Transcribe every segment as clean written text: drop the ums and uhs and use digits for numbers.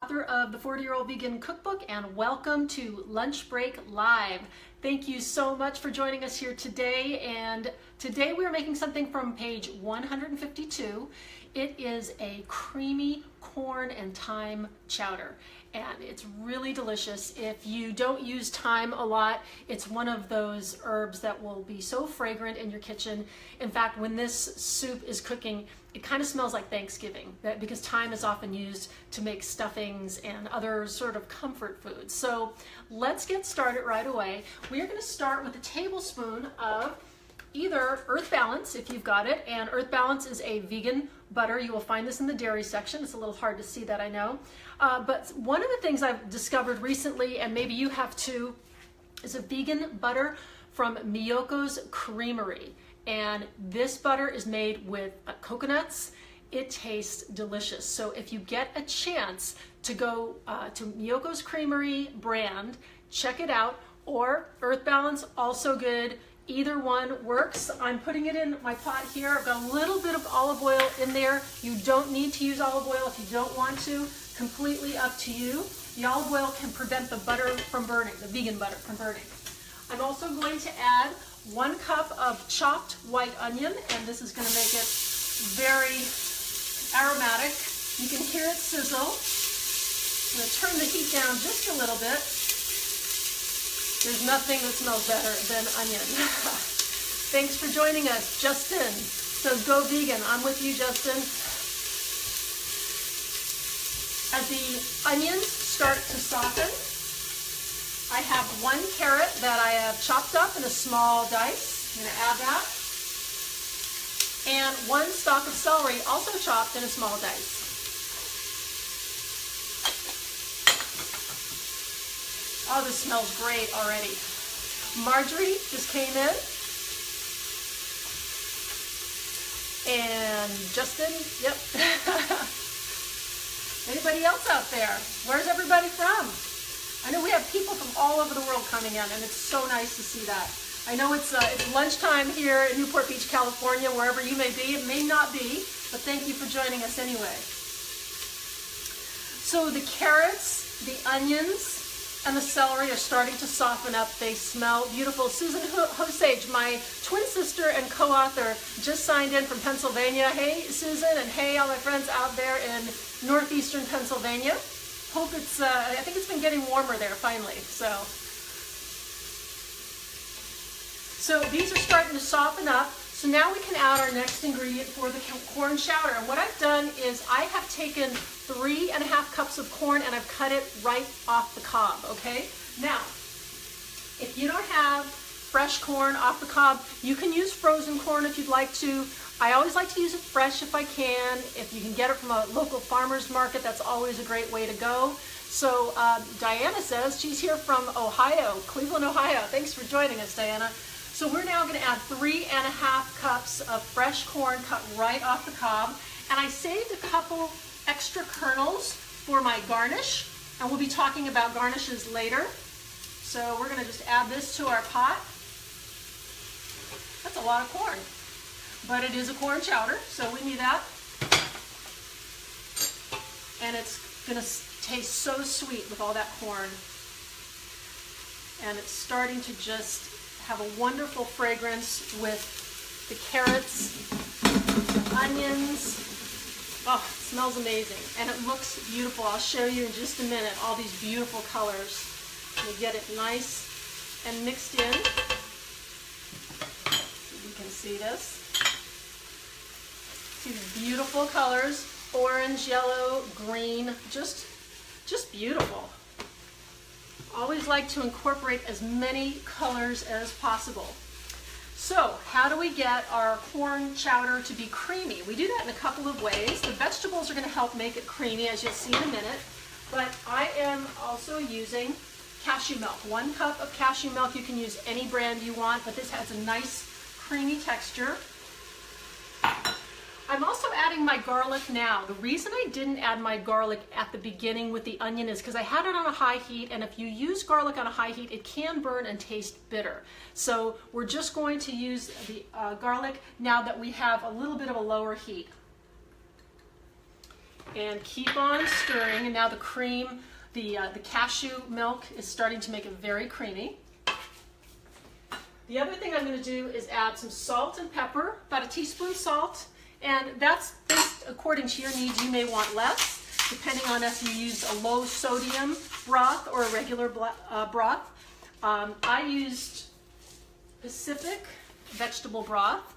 Author of the 40-Year-Old Vegan Cookbook, and welcome to Lunch Break Live. Thank you so much for joining us here today. And today we are making something from page 152. It is a creamy corn and thyme chowder, and it's really delicious. If you don't use thyme a lot, it's one of those herbs that will be so fragrant in your kitchen. In fact, when this soup is cooking, it kind of smells like Thanksgiving, because thyme is often used to make stuffings and other sort of comfort foods. So let's get started right away. We are going to start with a tablespoon of either Earth Balance, if you've got it, and Earth Balance is a vegan butter. You will find this in the dairy section. It's a little hard to see that, I know. But one of the things I've discovered recently, and maybe you have too, is a vegan butter from Miyoko's Creamery. And this butter is made with coconuts. It tastes delicious. So if you get a chance to go to Miyoko's Creamery brand, check it out, or Earth Balance, also good. Either one works. I'm putting it in my pot here. I've got a little bit of olive oil in there. You don't need to use olive oil if you don't want to. Completely up to you. The olive oil can prevent the butter from burning, the vegan butter from burning. I'm also going to add 1 cup of chopped white onion, and this is going to make it very aromatic. You can hear it sizzle. I'm going to turn the heat down just a little bit. There's nothing that smells better than onion. Thanks for joining us. Justin says, go vegan. I'm with you, Justin. As the onions start to soften, I have 1 carrot that I have chopped up in a small dice. I'm going to add that. And 1 stalk of celery, also chopped in a small dice. Oh, this smells great already. Marjorie just came in. And Justin, yep. Anybody else out there? Where's everybody from? I know we have people from all over the world coming in, and it's so nice to see that. I know it's lunchtime here in Newport Beach, California, wherever you may be. It may not be, but thank you for joining us anyway. So the carrots, the onions, and the celery are starting to soften up. They smell beautiful. Susan Hosage, my twin sister and co-author, just signed in from Pennsylvania. Hey, Susan, and hey, all my friends out there in northeastern Pennsylvania. Hope it's, I think it's been getting warmer there finally. So these are starting to soften up. So now we can add our next ingredient for the corn chowder. And what I've done is I have taken 3½ cups of corn and I've cut it right off the cob, okay? Now, if you don't have fresh corn off the cob, you can use frozen corn if you'd like to. I always like to use it fresh if I can. If you can get it from a local farmer's market, that's always a great way to go. So Diana says she's here from Ohio, Cleveland, Ohio. Thanks for joining us, Diana. So we're now going to add 3½ cups of fresh corn cut right off the cob. And I saved a couple extra kernels for my garnish. And we'll be talking about garnishes later. So we're going to just add this to our pot. That's a lot of corn. But it is a corn chowder, so we need that. And it's going to taste so sweet with all that corn. And it's starting to just have a wonderful fragrance with the carrots, onions. Oh, it smells amazing. And it looks beautiful. I'll show you in just a minute all these beautiful colors. You get it nice and mixed in. You can see this. See the beautiful colors, orange, yellow, green, just beautiful. Always like to incorporate as many colors as possible. So how do we get our corn chowder to be creamy? We do that in a couple of ways. The vegetables are going to help make it creamy, as you'll see in a minute, but I am also using cashew milk. 1 cup of cashew milk. You can use any brand you want, but this has a nice creamy texture. I'm also adding my garlic now. The reason I didn't add my garlic at the beginning with the onion is because I had it on a high heat, and if you use garlic on a high heat, it can burn and taste bitter. So we're just going to use the garlic now that we have a little bit of a lower heat. And keep on stirring. And now the cream, the cashew milk is starting to make it very creamy. The other thing I'm going to do is add some salt and pepper, about a teaspoon salt, and that's based according to your needs. You may want less, depending on if you use a low sodium broth or a regular broth. I used Pacific vegetable broth.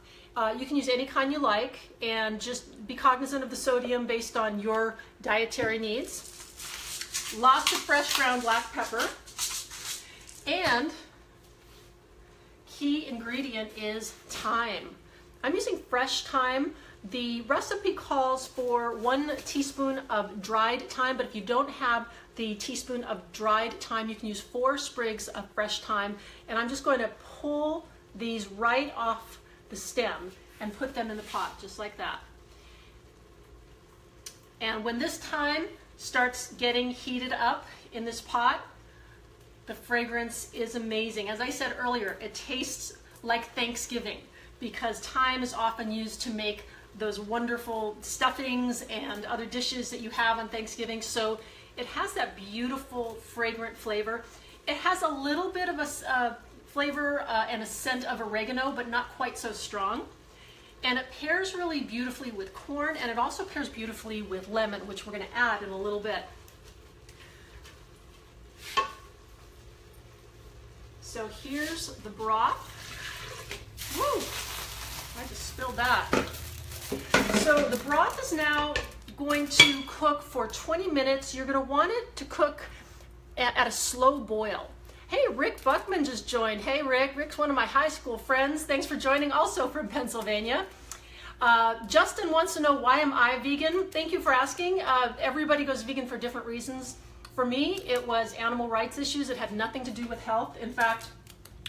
You can use any kind you like, and just be cognizant of the sodium based on your dietary needs. Lots of fresh ground black pepper, and key ingredient is thyme. I'm using fresh thyme. The recipe calls for 1 teaspoon of dried thyme, but if you don't have the teaspoon of dried thyme, you can use 4 sprigs of fresh thyme. And I'm just going to pull these right off the stem and put them in the pot, just like that. And when this thyme starts getting heated up in this pot, the fragrance is amazing. As I said earlier, it tastes like Thanksgiving because thyme is often used to make those wonderful stuffings and other dishes that you have on Thanksgiving. So it has that beautiful, fragrant flavor. It has a little bit of a flavor and a scent of oregano, but not quite so strong. And it pairs really beautifully with corn, and it also pairs beautifully with lemon, which we're going to add in a little bit. So here's the broth. Woo! I just spilled that. So the broth is now going to cook for 20 minutes. You're going to want it to cook at a slow boil. Hey, Rick Buckman just joined. Hey, Rick. Rick's one of my high school friends. Thanks for joining, also from Pennsylvania. Justin wants to know, why am I vegan? Thank you for asking. Everybody goes vegan for different reasons. For me, it was animal rights issues. It had nothing to do with health. In fact,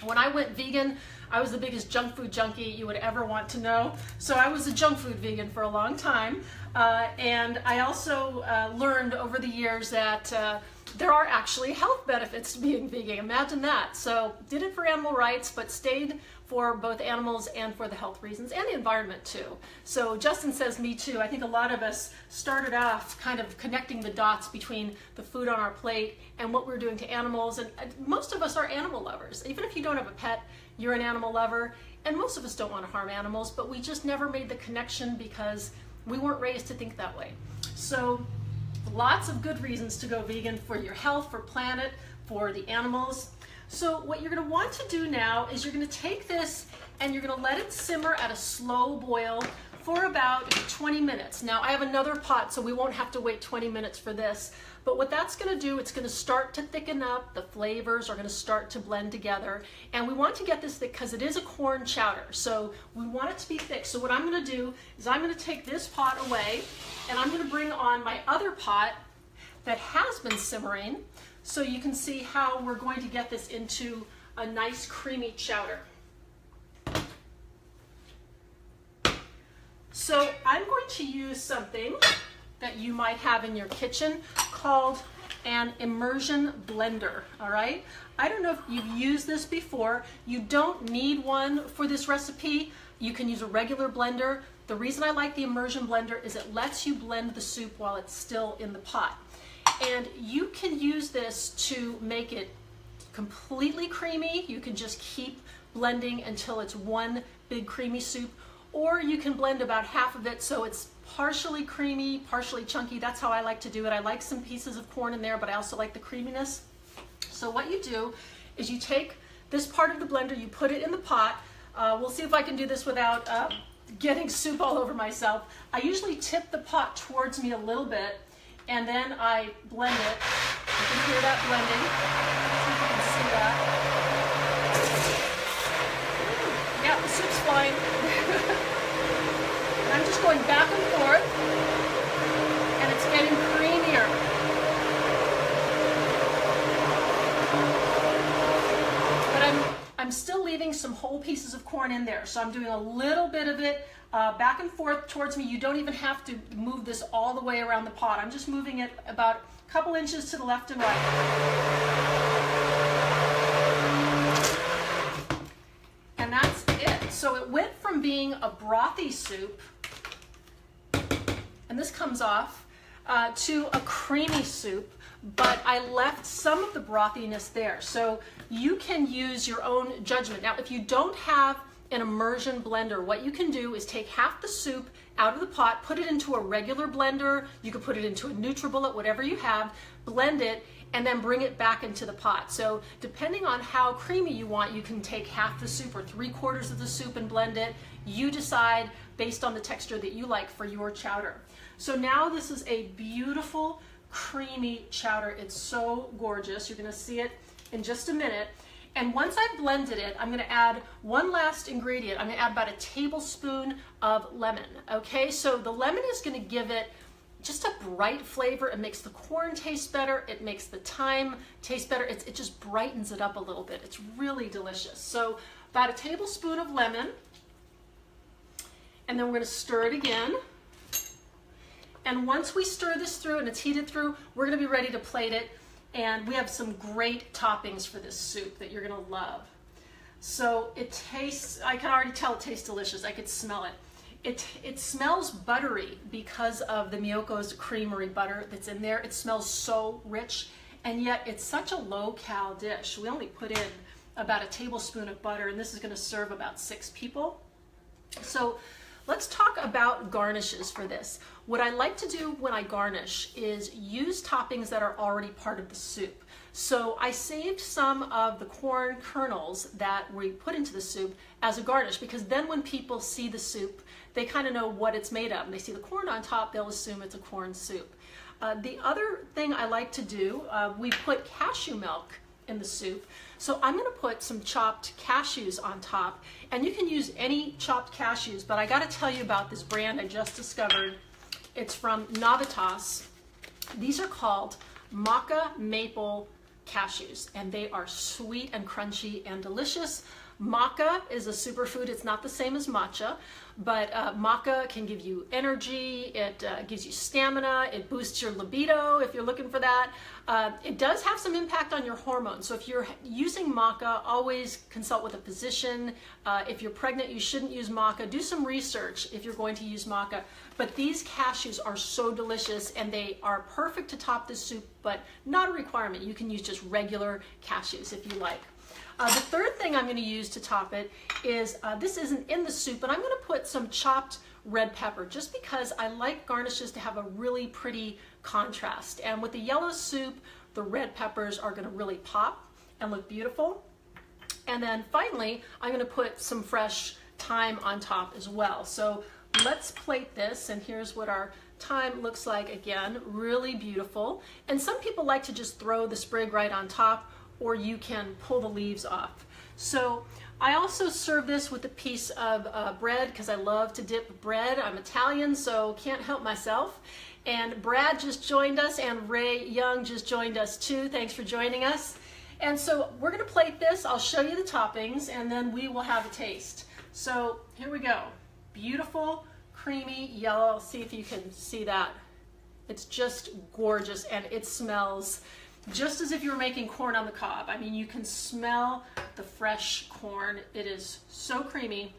when I went vegan, I was the biggest junk food junkie you would ever want to know. So I was a junk food vegan for a long time. And I also learned over the years that there are actually health benefits to being vegan. Imagine that. So did it for animal rights, but stayed for both animals and for the health reasons and the environment too. So Justin says, me too. I think a lot of us started off kind of connecting the dots between the food on our plate and what we're doing to animals. And most of us are animal lovers. Even if you don't have a pet, you're an animal lover. And most of us don't want to harm animals, but we just never made the connection because we weren't raised to think that way. So lots of good reasons to go vegan: for your health, for planet, for the animals. So what you're going to want to do now is you're going to take this and you're going to let it simmer at a slow boil for about 20 minutes. Now I have another pot, so we won't have to wait 20 minutes for this. But what that's going to do, it's going to start to thicken up. The flavors are going to start to blend together. And we want to get this thick because it is a corn chowder. So we want it to be thick. So what I'm going to do is I'm going to take this pot away and I'm going to bring on my other pot that has been simmering, so you can see how we're going to get this into a nice creamy chowder. So I'm going to use something that you might have in your kitchen called an immersion blender, all right? I don't know if you've used this before. You don't need one for this recipe. You can use a regular blender. The reason I like the immersion blender is it lets you blend the soup while it's still in the pot. And you can use this to make it completely creamy. You can just keep blending until it's one big creamy soup, or you can blend about half of it so it's partially creamy, partially chunky. That's how I like to do it. I like some pieces of corn in there, but I also like the creaminess. So what you do is you take this part of the blender, you put it in the pot. We'll see if I can do this without getting soup all over myself. I usually tip the pot towards me a little bit, and then I blend it. You can hear that blending. See if you can see that. Yeah, the soup's flying. And I'm just going back and forth, and it's getting creamier. But I'm still leaving some whole pieces of corn in there, so I'm doing a little bit of it back and forth towards me. You don't even have to move this all the way around the pot. I'm just moving it about a couple inches to the left and right. And that's it. So it went from being a brothy soup, and this comes off. to a creamy soup, but I left some of the brothiness there. So you can use your own judgment. Now, if you don't have an immersion blender, what you can do is take half the soup out of the pot, put it into a regular blender. You can put it into a NutriBullet, whatever you have, blend it, and then bring it back into the pot. So depending on how creamy you want, you can take half the soup or 3/4 of the soup and blend it. You decide based on the texture that you like for your chowder. So now this is a beautiful, creamy chowder. It's so gorgeous. You're gonna see it in just a minute. And once I've blended it, I'm gonna add one last ingredient. I'm gonna add about a tablespoon of lemon, okay? So the lemon is gonna give it just a bright flavor. It makes the corn taste better. It makes the thyme taste better. It just brightens it up a little bit. It's really delicious. So about a tablespoon of lemon, and then we're gonna stir it again. And once we stir this through and it's heated through, we're gonna be ready to plate it. And we have some great toppings for this soup that you're gonna love. So it tastes, I can already tell it tastes delicious. I could smell it. It smells buttery because of the Miyoko's creamery butter that's in there. It smells so rich, and yet it's such a low-cal dish. We only put in about a tablespoon of butter, and this is gonna serve about 6 people. So let's talk about garnishes for this. What I like to do when I garnish is use toppings that are already part of the soup. So I saved some of the corn kernels that we put into the soup as a garnish, because then when people see the soup, they kind of know what it's made of. And they see the corn on top, they'll assume it's a corn soup. The other thing I like to do, we put cashew milk in the soup. So I'm gonna put some chopped cashews on top, and you can use any chopped cashews, but I gotta tell you about this brand I just discovered. It's from Navitas. These are called Maca Maple Cashews, and they are sweet and crunchy and delicious. Maca is a superfood. It's not the same as matcha, but maca can give you energy. It gives you stamina. It boosts your libido if you're looking for that. It does have some impact on your hormones. So if you're using maca, always consult with a physician. If you're pregnant, you shouldn't use maca. Do some research if you're going to use maca. But these cashews are so delicious, and they are perfect to top this soup, but not a requirement. You can use just regular cashews if you like. The third thing I'm going to use to top it is, this isn't in the soup, but I'm going to put some chopped red pepper, just because I like garnishes to have a really pretty contrast. And with the yellow soup, the red peppers are going to really pop and look beautiful. And then finally, I'm going to put some fresh thyme on top as well. So let's plate this, and here's what our thyme looks like. Again, really beautiful. And some people like to just throw the sprig right on top, or you can pull the leaves off. So I also serve this with a piece of bread, because I love to dip bread. I'm Italian, so can't help myself. And Brad just joined us, and Ray Young just joined us too. Thanks for joining us. And so we're gonna plate this. I'll show you the toppings, and then we will have a taste. So here we go. Beautiful, creamy yellow. See if you can see that. It's just gorgeous, and it smells just as if you were making corn on the cob. I mean, you can smell the fresh corn. It is so creamy.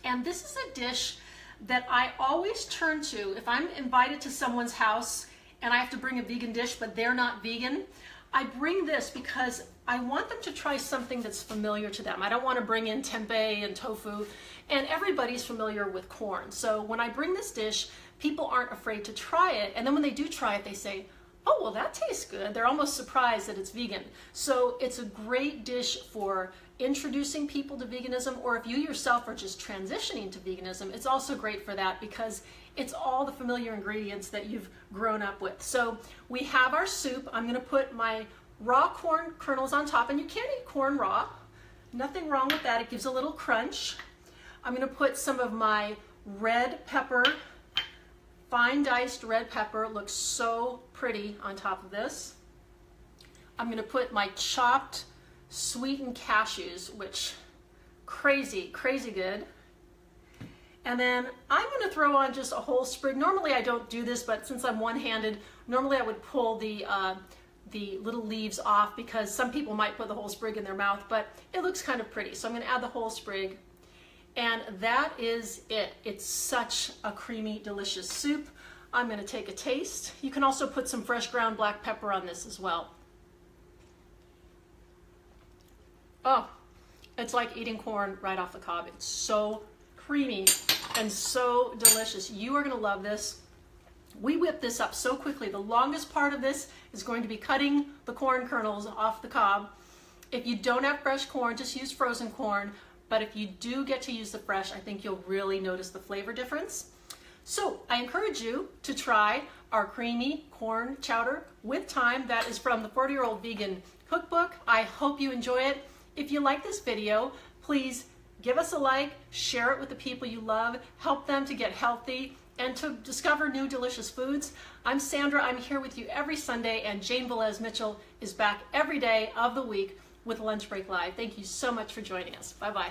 And this is a dish that I always turn to if I'm invited to someone's house and I have to bring a vegan dish, but they're not vegan. I bring this because I want them to try something that's familiar to them. I don't want to bring in tempeh and tofu, and everybody's familiar with corn. So when I bring this dish, people aren't afraid to try it. And then when they do try it, they say, oh, well, that tastes good. They're almost surprised that it's vegan. So it's a great dish for introducing people to veganism, or if you yourself are just transitioning to veganism, it's also great for that, because it's all the familiar ingredients that you've grown up with. So we have our soup. I'm gonna put my raw corn kernels on top, and you can eat corn raw. Nothing wrong with that. It gives a little crunch. I'm gonna put some of my red pepper, fine diced red pepper. It looks so pretty on top of this. I'm gonna put my chopped sweetened cashews, which crazy good. And then I'm gonna throw on just a whole sprig. Normally I don't do this, but since I'm one-handed, normally I would pull the little leaves off, because some people might put the whole sprig in their mouth, but it looks kind of pretty. So I'm gonna add the whole sprig. And that is it. It's such a creamy, delicious soup. I'm going to take a taste. You can also put some fresh ground black pepper on this as well. Oh, it's like eating corn right off the cob. It's so creamy and so delicious. You are going to love this. We whip this up so quickly. The longest part of this is going to be cutting the corn kernels off the cob. If you don't have fresh corn, just use frozen corn. But if you do get to use the fresh, I think you'll really notice the flavor difference. So I encourage you to try our creamy corn chowder with thyme. That is from the 40-Year-Old Vegan Cookbook. I hope you enjoy it. If you like this video, please give us a like, share it with the people you love, help them to get healthy and to discover new delicious foods. I'm Sandra, I'm here with you every Sunday, and Jane Velez-Mitchell is back every day of the week with Lunch Break Live. Thank you so much for joining us. Bye-bye.